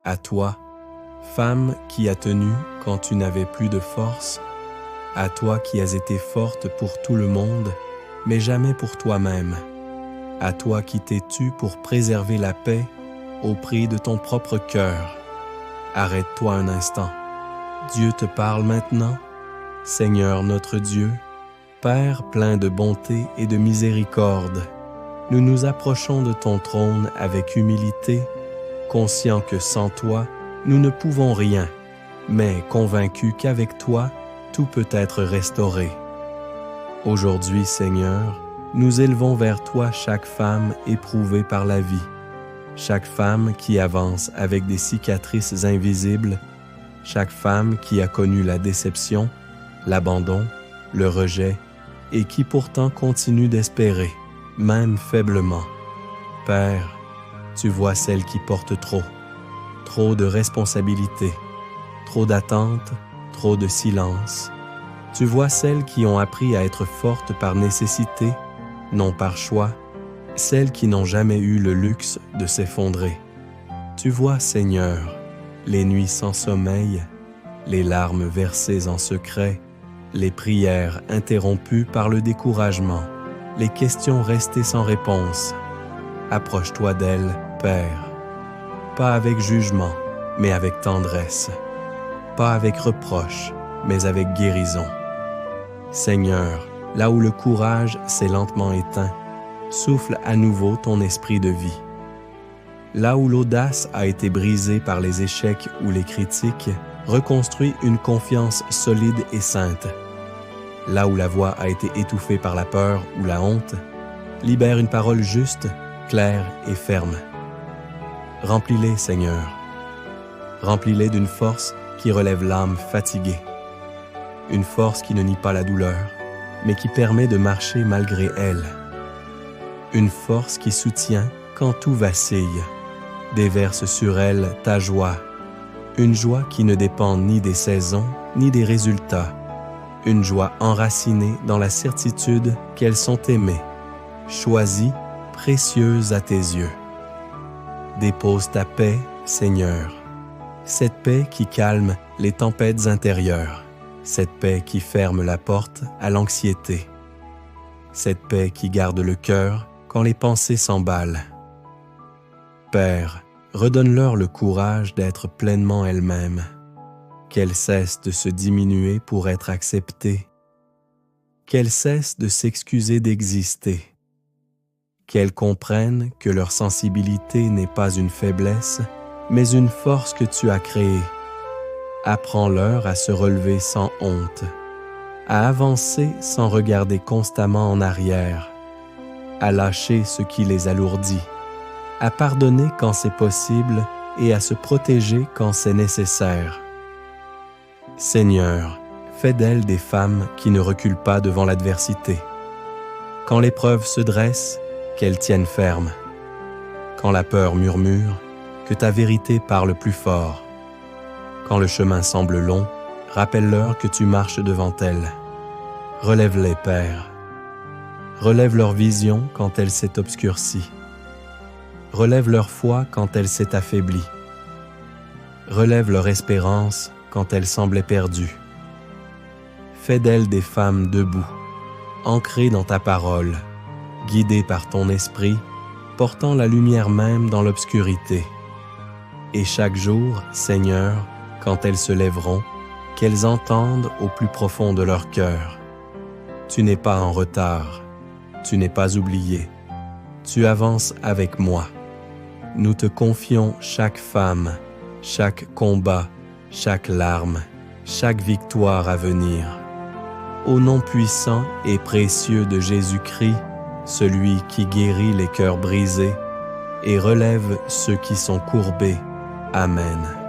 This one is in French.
À toi, femme qui as tenu quand tu n'avais plus de force, à toi qui as été forte pour tout le monde, mais jamais pour toi-même, à toi qui t'es tue pour préserver la paix au prix de ton propre cœur. Arrête-toi un instant. Dieu te parle maintenant. Seigneur notre Dieu, Père plein de bonté et de miséricorde, nous nous approchons de ton trône avec humilité, conscients que sans toi, nous ne pouvons rien, mais convaincus qu'avec toi, tout peut être restauré. Aujourd'hui, Seigneur, nous élevons vers toi chaque femme éprouvée par la vie, chaque femme qui avance avec des cicatrices invisibles, chaque femme qui a connu la déception, l'abandon, le rejet, et qui pourtant continue d'espérer, même faiblement. Père, tu vois celles qui portent trop de responsabilités, trop d'attentes, trop de silence. Tu vois celles qui ont appris à être fortes par nécessité, non par choix, celles qui n'ont jamais eu le luxe de s'effondrer. Tu vois, Seigneur, les nuits sans sommeil, les larmes versées en secret, les prières interrompues par le découragement, les questions restées sans réponse. Approche-toi d'elles, Père, pas avec jugement, mais avec tendresse, pas avec reproche, mais avec guérison. Seigneur, là où le courage s'est lentement éteint, souffle à nouveau ton esprit de vie. Là où l'audace a été brisée par les échecs ou les critiques, reconstruis une confiance solide et sainte. Là où la voix a été étouffée par la peur ou la honte, libère une parole juste, claire et ferme. Remplis-les, Seigneur. Remplis-les d'une force qui relève l'âme fatiguée. Une force qui ne nie pas la douleur, mais qui permet de marcher malgré elle. Une force qui soutient quand tout vacille. Déverse sur elle ta joie. Une joie qui ne dépend ni des saisons, ni des résultats. Une joie enracinée dans la certitude qu'elles sont aimées, choisies, précieuses à tes yeux. Dépose ta paix, Seigneur. Cette paix qui calme les tempêtes intérieures. Cette paix qui ferme la porte à l'anxiété. Cette paix qui garde le cœur quand les pensées s'emballent. Père, redonne-leur le courage d'être pleinement elles-mêmes. Qu'elles cessent de se diminuer pour être acceptées. Qu'elles cessent de s'excuser d'exister. Qu'elles comprennent que leur sensibilité n'est pas une faiblesse, mais une force que tu as créée. Apprends-leur à se relever sans honte, à avancer sans regarder constamment en arrière, à lâcher ce qui les alourdit, à pardonner quand c'est possible et à se protéger quand c'est nécessaire. Seigneur, fais d'elles des femmes qui ne reculent pas devant l'adversité. Quand l'épreuve se dresse, qu'elles tiennent ferme. Quand la peur murmure, que ta vérité parle plus fort. Quand le chemin semble long, rappelle-leur que tu marches devant elles. Relève-les, Père. Relève leur vision quand elle s'est obscurcie. Relève leur foi quand elle s'est affaiblie. Relève leur espérance quand elle semblait perdue. Fais d'elles des femmes debout, ancrées dans ta parole, guidées par ton esprit, portant la lumière même dans l'obscurité. Et chaque jour, Seigneur, quand elles se lèveront, qu'elles entendent au plus profond de leur cœur. Tu n'es pas en retard, tu n'es pas oublié, tu avances avec moi. Nous te confions chaque femme, chaque combat, chaque larme, chaque victoire à venir. Au nom puissant et précieux de Jésus-Christ, celui qui guérit les cœurs brisés et relève ceux qui sont courbés. Amen.